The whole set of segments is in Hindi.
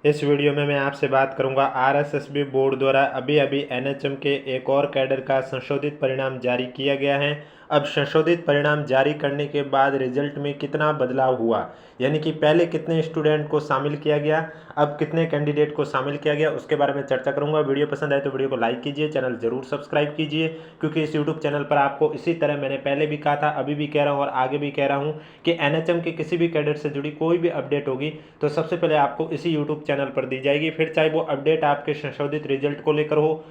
इस वीडियो में मैं आपसे बात करूंगा आरएसएसबी बोर्ड द्वारा अभी अभी एनएचएम के एक और कैडर का संशोधित परिणाम जारी किया गया है। अब संशोधित परिणाम जारी करने के बाद रिजल्ट में कितना बदलाव हुआ, यानी कि पहले कितने स्टूडेंट को शामिल किया गया, अब कितने कैंडिडेट को शामिल किया गया, उसके बारे में चर्चा करूंगा। वीडियो पसंद आए तो वीडियो को लाइक कीजिए, चैनल जरूर सब्सक्राइब कीजिए, क्योंकि इस यूट्यूब चैनल पर आपको इसी तरह मैंने पहले भी कहा था, अभी भी कह रहा हूँ और आगे भी कह रहा हूँ कि एनएचएम के किसी भी कैडर से जुड़ी कोई भी अपडेट होगी तो सबसे पहले आपको इसी यूट्यूब चैनल पर दी जाएगी। फिर चाहे वो अपडेट आपके संशोधित रिजल्ट को लेकर हो,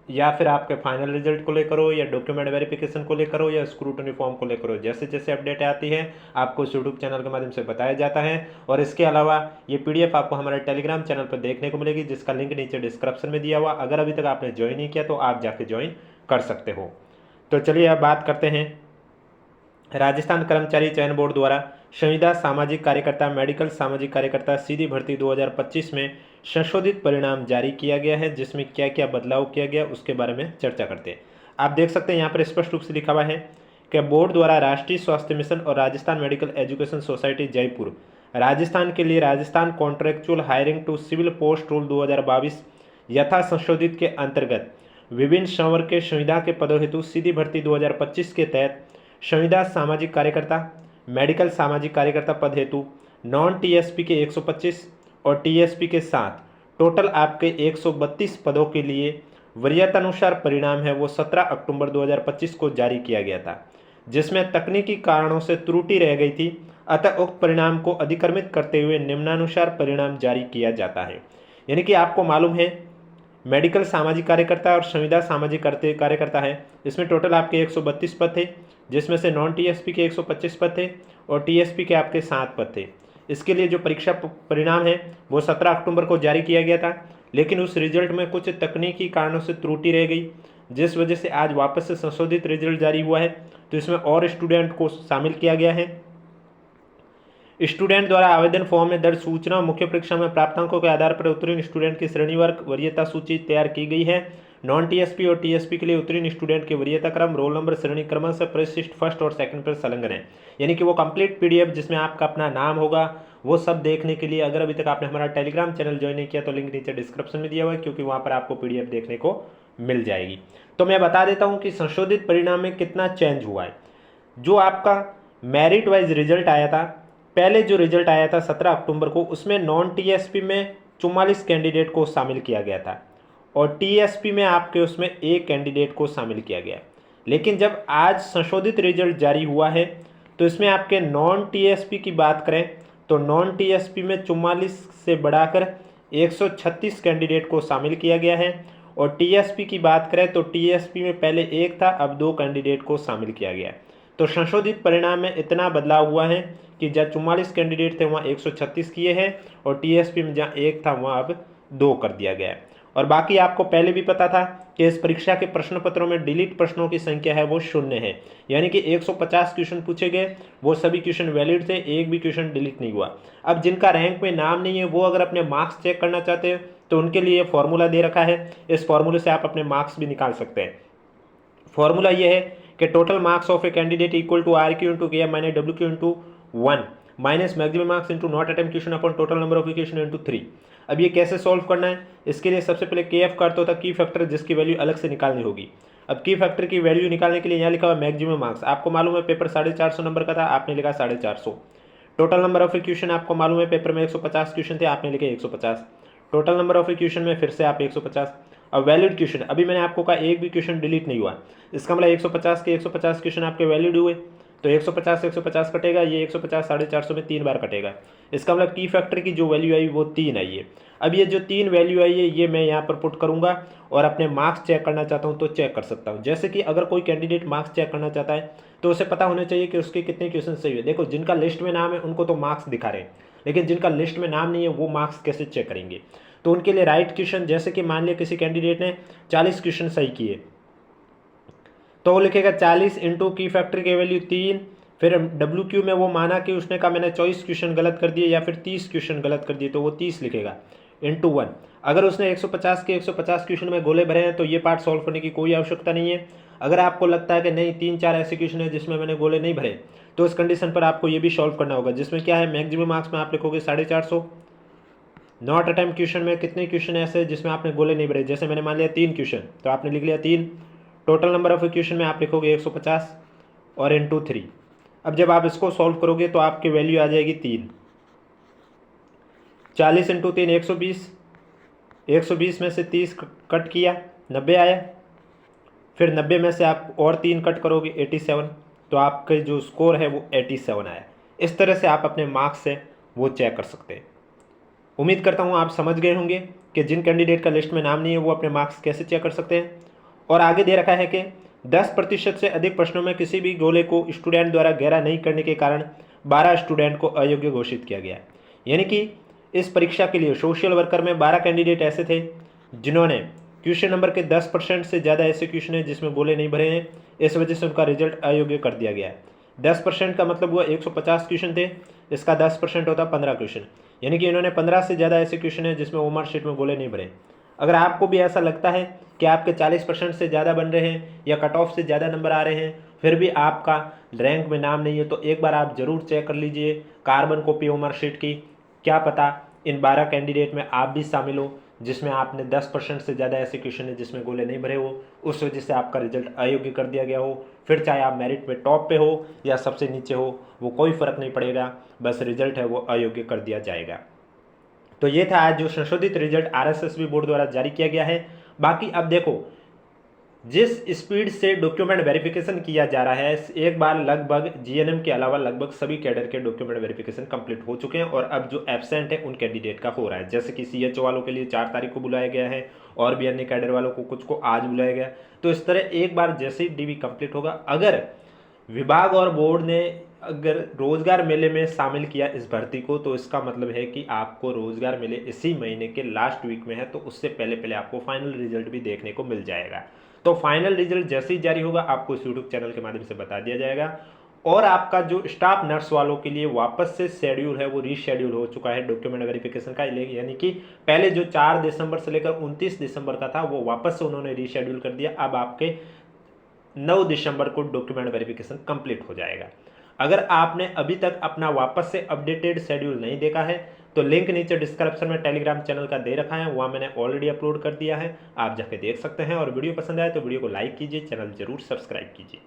या फिर आपके फाइनल रिजल्ट को लेकर हो, या डॉक्यूमेंट वेरिफिकेशन को लेकर हो, या स्क्रूटनी फॉर्म को लेकर हो, जैसे जैसे अपडेट आती है आपको इस यूट्यूब चैनल के माध्यम से बताया जाता है। और इसके अलावा ये पीडीएफ आपको हमारे टेलीग्राम चैनल पर देखने को मिलेगी, जिसका लिंक नीचे डिस्क्रिप्शन में दिया हुआ। अगर अभी तक आपने ज्वाइन नहीं किया तो आप जाके ज्वाइन कर सकते हो। तो चलिए अब बात करते हैं राजस्थान कर्मचारी चयन बोर्ड द्वारा संविदा सामाजिक कार्यकर्ता, मेडिकल सामाजिक कार्यकर्ता सीधी भर्ती 2025 में संशोधित परिणाम जारी किया गया है, जिसमें क्या क्या बदलाव किया गया उसके बारे में चर्चा करते हैं। आप देख सकते हैं यहाँ पर स्पष्ट रूप से लिखा हुआ है कि बोर्ड द्वारा राष्ट्रीय स्वास्थ्य मिशन और Rajasthan medical education society Jaipur Rajasthan के लिए Rajasthan contractual hiring to civil post rule 2022 यथा संशोधित के अंतर्गत विभिन्न संवर्ग के संविदा के पदों हेतु सीधी भर्ती 2025 के तहत संविदा सामाजिक कार्यकर्ता, मेडिकल सामाजिक कार्यकर्ता पद हेतु नॉन टीएसपी के 125 और टीएसपी के साथ टोटल आपके 132 पदों के लिए वरीयतानुसार परिणाम है वो 17 अक्टूबर 2025 को जारी किया गया था, जिसमें तकनीकी कारणों से त्रुटि रह गई थी। अतः उक्त परिणाम को अधिक्रमित करते हुए निम्नानुसार परिणाम जारी किया जाता है। यानी कि आपको मालूम है मेडिकल सामाजिक कार्यकर्ता और संविदा सामाजिक कार्यकर्ता है, इसमें टोटल आपके 132 पद थे, जिसमें से नॉन टीएसपी के 125 पद थे और टीएसपी के आपके 7 पद थे। इसके लिए जो परीक्षा परिणाम है वो 17 अक्टूबर को जारी किया गया था, लेकिन उस रिजल्ट में कुछ तकनीकी कारणों से त्रुटि रह गई, जिस वजह से आज वापस से संशोधित रिजल्ट जारी हुआ है। तो इसमें और स्टूडेंट को शामिल किया गया है। स्टूडेंट द्वारा आवेदन फॉर्म में दर्ज सूचना और मुख्य परीक्षा में प्राप्तांकों के आधार पर उत्तीर्ण स्टूडेंट की श्रेणीवर्ग वरीयता सूची तैयार की गई है। नॉन टीएसपी और टीएसपी के लिए उत्तीर्ण स्टूडेंट के वरीयता क्रम, रोल नंबर, श्रेणी क्रम से परिशिष्ट फर्स्ट और सेकंड पर संलग्न है। यानी कि वो कंप्लीट पीडीएफ जिसमें आपका अपना नाम होगा वो सब देखने के लिए अगर अभी तक आपने हमारा टेलीग्राम चैनल ज्वाइन नहीं किया तो लिंक नीचे डिस्क्रिप्शन में दिया हुआ है, क्योंकि वहाँ पर आपको पीडीएफ देखने को मिल जाएगी। तो मैं बता देता हूँ कि संशोधित परिणाम में कितना चेंज हुआ है। जो आपका मेरिट वाइज रिजल्ट आया था, पहले जो रिजल्ट आया था 17 अक्टूबर को, उसमें नॉन टीएसपी में 44 कैंडिडेट को शामिल किया गया था और टीएसपी में आपके उसमें एक कैंडिडेट को शामिल किया गया। लेकिन जब आज संशोधित रिजल्ट जारी हुआ है तो इसमें आपके नॉन टीएसपी की बात करें तो नॉन टीएसपी में 44 से बढ़ाकर 136 कैंडिडेट को शामिल किया गया है, और टीएसपी की बात करें तो टीएसपी में पहले एक था, अब 2 कैंडिडेट को शामिल किया गया। तो संशोधित परिणाम में इतना बदलाव हुआ है कि जहाँ 44 कैंडिडेट थे वहाँ 136 किए हैं, और टीएसपी में जहाँ एक था वहाँ अब 2 कर दिया गया है। और बाकी आपको पहले भी पता था कि इस परीक्षा के प्रश्न पत्रों में डिलीट प्रश्नों की संख्या है वो 0 है, यानी कि 150 क्वेश्चन पूछे गए, वो सभी क्वेश्चन वैलिड थे, एक भी क्वेश्चन डिलीट नहीं हुआ। अब जिनका रैंक में नाम नहीं है वो अगर अपने मार्क्स चेक करना चाहते हैं तो उनके लिए फॉर्मूला दे रखा है। इस फॉर्मूले से आप अपने मार्क्स भी निकाल सकते हैं। फॉर्मूला ये है कि total marks of a candidate equal to R Q into K M minus W Q into 1 minus maximum marks into not attempt question upon total number of question into 3। अब ये कैसे सॉल्व करना है, इसके लिए सबसे पहले के एफ का अर्थ होता है की फैक्टर, जिसकी वैल्यू अलग से निकालनी होगी। अब की फैक्टर की वैल्यू निकालने के लिए यहाँ लिखा हुआ मैक्सिमम मार्क्स। आपको मालूम है पेपर 450 नंबर का था, आपने लिखा 450। टोटल नंबर ऑफ क्वेश्चन आपको मालूम है पेपर में 150 क्वेश्चन थे, आपने लिखे 150। टोटल नंबर ऑफ क्वेश्चन में फिर से आप 150। अब वैलिड क्वेश्चन, अभी मैंने आपको कहा एक भी क्वेश्चन डिलीट नहीं हुआ, इसका मतलब 150 के 150 क्वेश्चन आपके वैलिड हुए, तो 150 से 150 कटेगा, ये 150 450 में 3 बार कटेगा। इसका मतलब की फैक्टर की जो वैल्यू आई वो 3 आई है। अब ये जो 3 वैल्यू आई है ये मैं यहाँ पर पुट करूँगा और अपने मार्क्स चेक करना चाहता हूँ तो चेक कर सकता हूँ। जैसे कि अगर कोई कैंडिडेट मार्क्स चेक करना चाहता है तो उसे पता होना चाहिए कि उसके कितने क्वेश्चन सही है। देखो जिनका लिस्ट में नाम है उनको तो मार्क्स दिखा रहे हैं, लेकिन जिनका लिस्ट में नाम नहीं है वो मार्क्स कैसे चेक करेंगे। तो उनके लिए राइट क्वेश्चन, जैसे कि मान लिया किसी कैंडिडेट ने 40 क्वेश्चन सही किए तो वो लिखेगा 40 इंटू की फैक्टर की वैल्यू 3, फिर डब्ल्यू क्यू में वो माना कि उसने कहा मैंने 24 क्वेश्चन गलत कर दिए या फिर 30 क्वेश्चन गलत कर दिए तो वो 30 लिखेगा इंटू 1। अगर उसने 150 के 150 क्वेश्चन में गोले भरे हैं तो ये पार्ट सॉल्व करने की कोई आवश्यकता नहीं है। अगर आपको लगता है कि नहीं 3-4 ऐसे क्वेश्चन है जिसमें मैंने गोले नहीं भरे तो इस कंडीशन पर आपको ये भी सॉल्व करना होगा, जिसमें क्या है मैक्सिमम मार्क्स में आप लिखोगे 450 नॉट अटेम्प्ट क्वेश्चन में कितने क्वेश्चन ऐसे जिसमें आपने गोले नहीं भरे, जैसे मैंने मान लिया 3 क्वेश्चन, तो आपने लिख लिया 3। टोटल नंबर ऑफ क्वेश्चन में आप लिखोगे 150 और इंटू 3। अब जब आप इसको सॉल्व करोगे तो आपकी वैल्यू आ जाएगी 3। 40 इंटू 3 120। 120 में से 30 कट किया 90 आया। फिर 90 में से आप और 3 कट करोगे 87, तो आपके जो स्कोर है वो 87 आया। इस तरह से आप अपने मार्क्स से वो चेक कर सकते हैं। उम्मीद करता हूँ आप समझ गए होंगे कि जिन कैंडिडेट का लिस्ट में नाम नहीं है वो अपने मार्क्स कैसे चेक कर सकते हैं। और आगे दे रखा है कि 10% से अधिक प्रश्नों में किसी भी गोले को स्टूडेंट द्वारा गहरा नहीं करने के कारण 12 स्टूडेंट को अयोग्य घोषित किया गया। यानी कि इस परीक्षा के लिए सोशल वर्कर में 12 कैंडिडेट ऐसे थे जिन्होंने क्वेश्चन नंबर के 10% से ज़्यादा ऐसे क्वेश्चन हैं जिसमें गोले नहीं भरे हैं, इस वजह से उनका रिजल्ट अयोग्य कर दिया गया है। 10% का मतलब हुआ 150 क्वेश्चन थे, इसका 10% होता 15 क्वेश्चन, यानी कि इन्होंने 15 से ज़्यादा ऐसे क्वेश्चन हैं जिसमें ओमर शीट में गोले नहीं भरे। अगर आपको भी ऐसा लगता है कि आपके 40% से ज़्यादा बन रहे हैं या कट ऑफ से ज़्यादा नंबर आ रहे हैं, फिर भी आपका रैंक में नाम नहीं है, तो एक बार आप ज़रूर चेक कर लीजिए कार्बन कॉपी ओमर शीट की। क्या पता इन 12 कैंडिडेट में आप भी शामिल हो जिसमें आपने 10% से ज़्यादा ऐसे क्वेश्चन है जिसमें गोले नहीं भरे हो, उस वजह से आपका रिजल्ट अयोग्य कर दिया गया हो। फिर चाहे आप मेरिट में टॉप पे हो या सबसे नीचे हो, वो कोई फ़र्क नहीं पड़ेगा, बस रिजल्ट है वो अयोग्य कर दिया जाएगा। तो ये था आज जो संशोधित रिजल्ट आरएसएसबी बोर्ड द्वारा जारी किया गया है। बाकी अब देखो, जिस स्पीड से डॉक्यूमेंट वेरिफिकेशन किया जा रहा है, एक बार लगभग जीएनएम के अलावा लगभग सभी कैडर के डॉक्यूमेंट वेरिफिकेशन कंप्लीट हो चुके हैं और अब जो एब्सेंट है उन कैंडिडेट का हो रहा है। जैसे कि सीएचओ वालों के लिए 4 तारीख को बुलाया गया है और भी अन्य कैडर वालों को कुछ को आज बुलाया गया। तो इस तरह एक बार जैसे ही डीवी कंप्लीट होगा, अगर विभाग और बोर्ड ने अगर रोजगार मेले में शामिल किया इस भर्ती को, तो इसका मतलब है कि आपको रोजगार मेले इसी महीने के लास्ट वीक में है, तो उससे पहले पहले आपको फाइनल रिजल्ट भी देखने को मिल जाएगा। तो फाइनल रिजल्ट जैसे ही जारी होगा आपको इस यूट्यूब चैनल के माध्यम से बता दिया जाएगा। और आपका जो स्टाफ नर्स वालों के लिए वापस से शेड्यूल है वो रीशेड्यूल हो चुका है डॉक्यूमेंट वेरिफिकेशन का, यानी कि पहले जो 4 दिसंबर से लेकर 29 दिसंबर का था वो वापस से उन्होंने रीशेड्यूल कर दिया। अब आपके 9 दिसंबर को डॉक्यूमेंट वेरिफिकेशन कंप्लीट हो जाएगा। अगर आपने अभी तक अपना वापस से अपडेटेड शेड्यूल नहीं देखा है तो लिंक नीचे डिस्क्रिप्शन में टेलीग्राम चैनल का दे रखा है, वहाँ मैंने ऑलरेडी अपलोड कर दिया है, आप जाके देख सकते हैं। और वीडियो पसंद आए तो वीडियो को लाइक कीजिए, चैनल जरूर सब्सक्राइब कीजिए।